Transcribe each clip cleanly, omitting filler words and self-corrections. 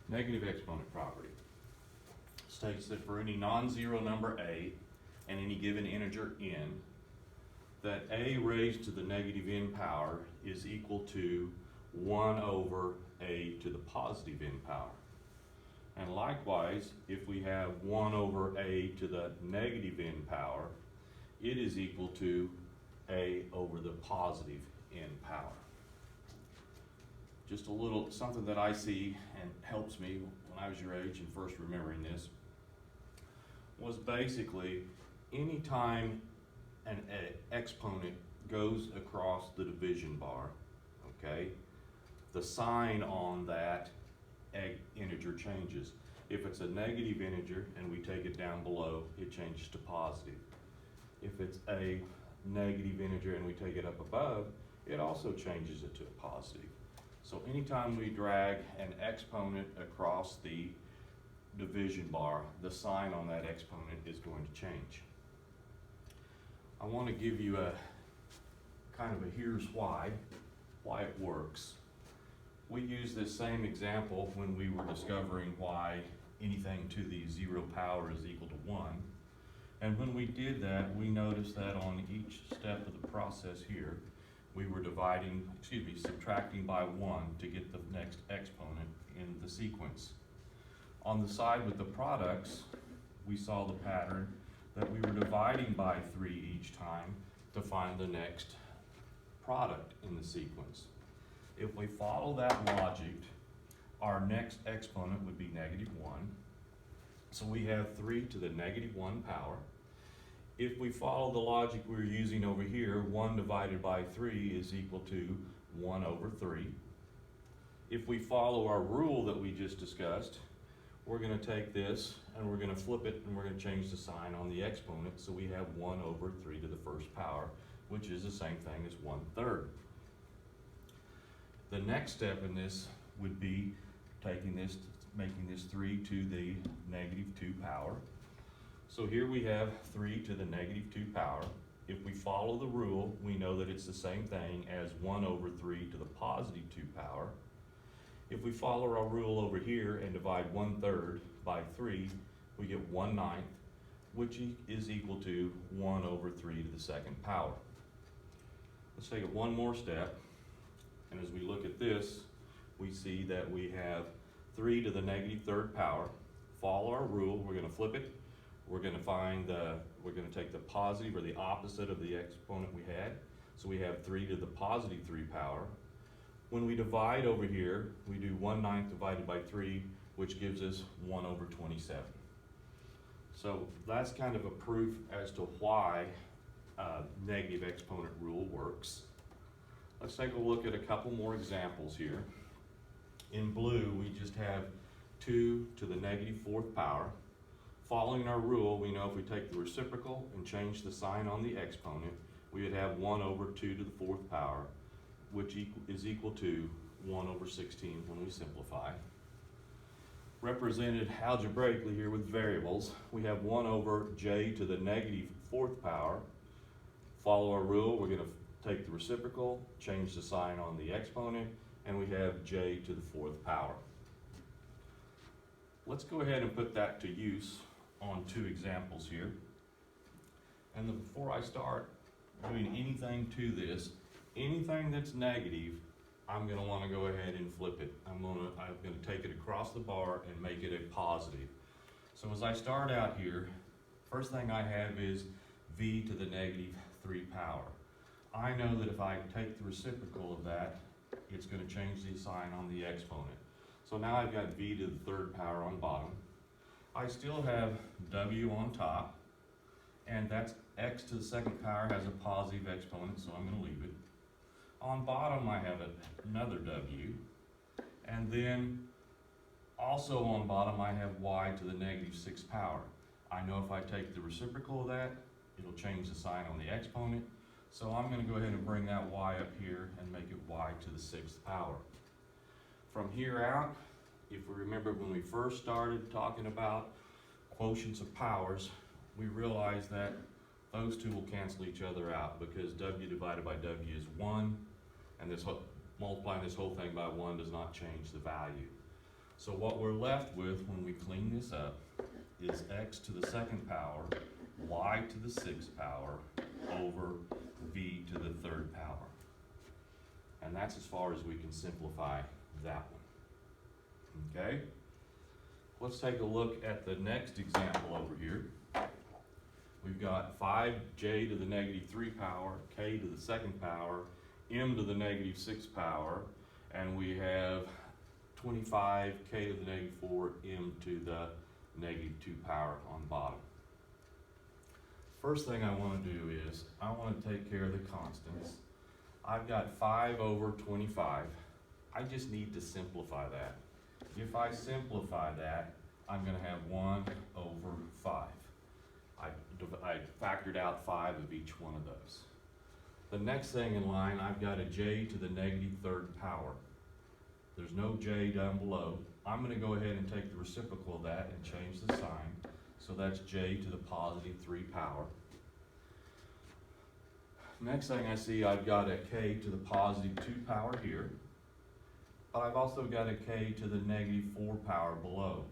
Negative exponent property states that for any non-zero number a and any given integer n, that a raised to the negative n power is equal to 1 over a to the positive n power. And likewise, if we have 1 over a to the negative n power, it is equal to a over the positive n power. Just a little something that I see and helps me when I was your age and first remembering this was basically anytime an exponent goes across the division bar, okay, the sign on that integer changes. If it's a negative integer and we take it down below, it changes to positive. If it's a negative integer and we take it up above, it also changes it to a positive. So anytime we drag an exponent across the division bar, the sign on that exponent is going to change. I want to give you a kind of a here's why it works. We used this same example when we were discovering why anything to the 0 power is equal to 1. And when we did that, we noticed that on each step of the process here, we were subtracting by 1 to get the next exponent in the sequence. On the side with the products, we saw the pattern that we were dividing by 3 each time to find the next product in the sequence. If we follow that logic, our next exponent would be negative 1. So we have 3 to the negative 1 power. If we follow the logic we're using over here, 1 divided by 3 is equal to 1 over 3. If we follow our rule that we just discussed, we're going to take this and we're going to flip it and we're going to change the sign on the exponent, so we have 1 over 3 to the first power, which is the same thing as 1/3. The next step in this would be taking this, making this 3 to the negative 2 power. So here we have 3 to the negative 2 power. If we follow the rule, we know that it's the same thing as 1 over 3 to the positive 2 power. If we follow our rule over here and divide 1/3 by 3, we get 1/9, which is equal to 1 over 3 to the second power. Let's take it one more step. And as we look at this, we see that we have 3 to the negative 3rd power. Follow our rule, we're going to flip it. We're going to take the positive or the opposite of the exponent we had. So we have 3 to the positive 3 power. When we divide over here, we do 1/9 divided by 3, which gives us 1 over 27. So that's kind of a proof as to why negative exponent rule works. Let's take a look at a couple more examples here. In blue, we just have 2 to the negative 4th power. Following our rule, we know if we take the reciprocal and change the sign on the exponent, we would have 1 over 2 to the 4th power, which is equal to 1 over 16 when we simplify. Represented algebraically here with variables, we have 1 over j to the negative 4th power. Follow our rule, we're going to take the reciprocal, change the sign on the exponent, and we have j to the 4th power. Let's go ahead and put that to use on 2 examples here. And before I start doing anything to this, anything that's negative, I'm going to want to go ahead and flip it. I'm going to take it across the bar and make it a positive. So as I start out here, first thing I have is v to the negative 3 power. I know that if I take the reciprocal of that, it's going to change the sign on the exponent. So now I've got v to the 3rd power on bottom. I still have w on top, and that's x to the 2nd power has a positive exponent, so I'm going to leave it. On bottom I have another w, and then also on bottom I have y to the negative 6th power. I know if I take the reciprocal of that, it'll change the sign on the exponent, so I'm going to go ahead and bring that y up here and make it y to the 6th power. From here out, if we remember when we first started talking about quotients of powers, we realized that those two will cancel each other out because w divided by w is 1, and multiplying this whole thing by 1 does not change the value. So what we're left with when we clean this up is x to the second power, y to the sixth power, over v to the third power. And that's as far as we can simplify that one. Okay? Let's take a look at the next example over here. We've got 5j to the negative 3 power, k to the second power, m to the negative 6 power, and we have 25k to the negative 4, m to the negative 2 power on the bottom. First thing I want to do is I want to take care of the constants. I've got 5 over 25. I just need to simplify that. If I simplify that, I'm going to have 1 over 5. I factored out 5 of each one of those. The next thing in line, I've got a j to the negative third power. There's no j down below. I'm going to go ahead and take the reciprocal of that and change the sign. So that's j to the positive 3 power. Next thing I see, I've got a k to the positive 2 power here. But I've also got a k to the negative 4 power below.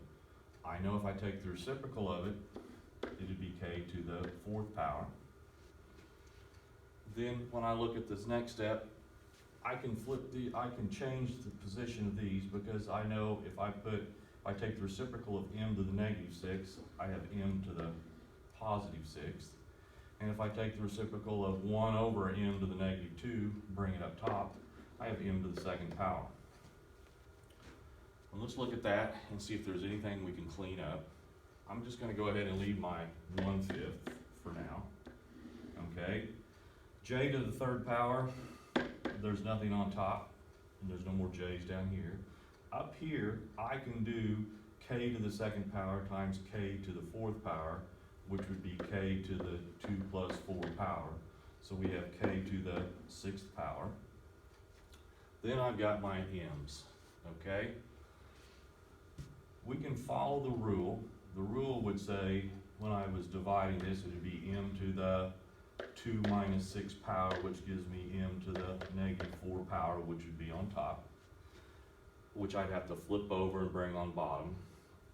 I know if I take the reciprocal of it, it'd be k to the 4th power. Then when I look at this next step, I can change the position of these, because I know if I take the reciprocal of m to the negative 6, I have m to the positive 6th. And if I take the reciprocal of 1 over m to the negative 2, bring it up top, I have m to the second power. Well, let's look at that and see if there's anything we can clean up. I'm just going to go ahead and leave my 1/5 for now. Okay, j to the third power, there's nothing on top, and there's no more j's down here. Up here, I can do k to the second power times k to the 4th power, which would be k to the 2 plus 4 power. So we have k to the 6th power. Then I've got my m's, okay? We can follow the rule. The rule would say, when I was dividing this, it would be m to the 2 minus 6 power, which gives me m to the negative 4 power, which would be on top, which I'd have to flip over and bring on bottom.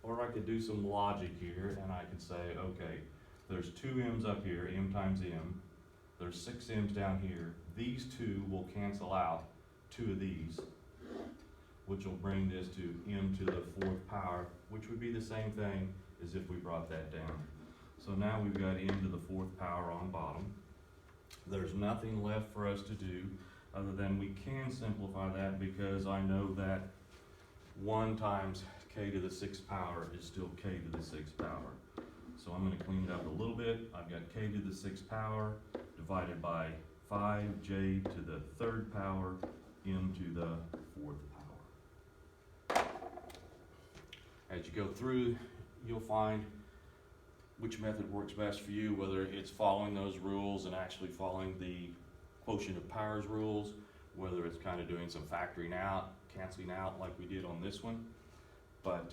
Or I could do some logic here, and I could say, okay, there's 2 m's up here, m times m. There's 6 m's down here. These 2 will cancel out 2 of these, which will bring this to m to the 4th power, which would be the same thing as if we brought that down. So now we've got m to the 4th power on bottom. There's nothing left for us to do other than we can simplify that, because I know that 1 times k to the 6th power is still k to the 6th power. So I'm going to clean it up a little bit. I've got k to the 6th power divided by 5j to the 3rd power, m to the 4th power. As you go through, you'll find which method works best for you, whether it's following those rules and actually following the quotient of powers rules, whether it's kind of doing some factoring out, canceling out like we did on this one. But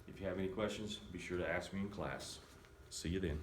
if you have any questions, be sure to ask me in class. See you then.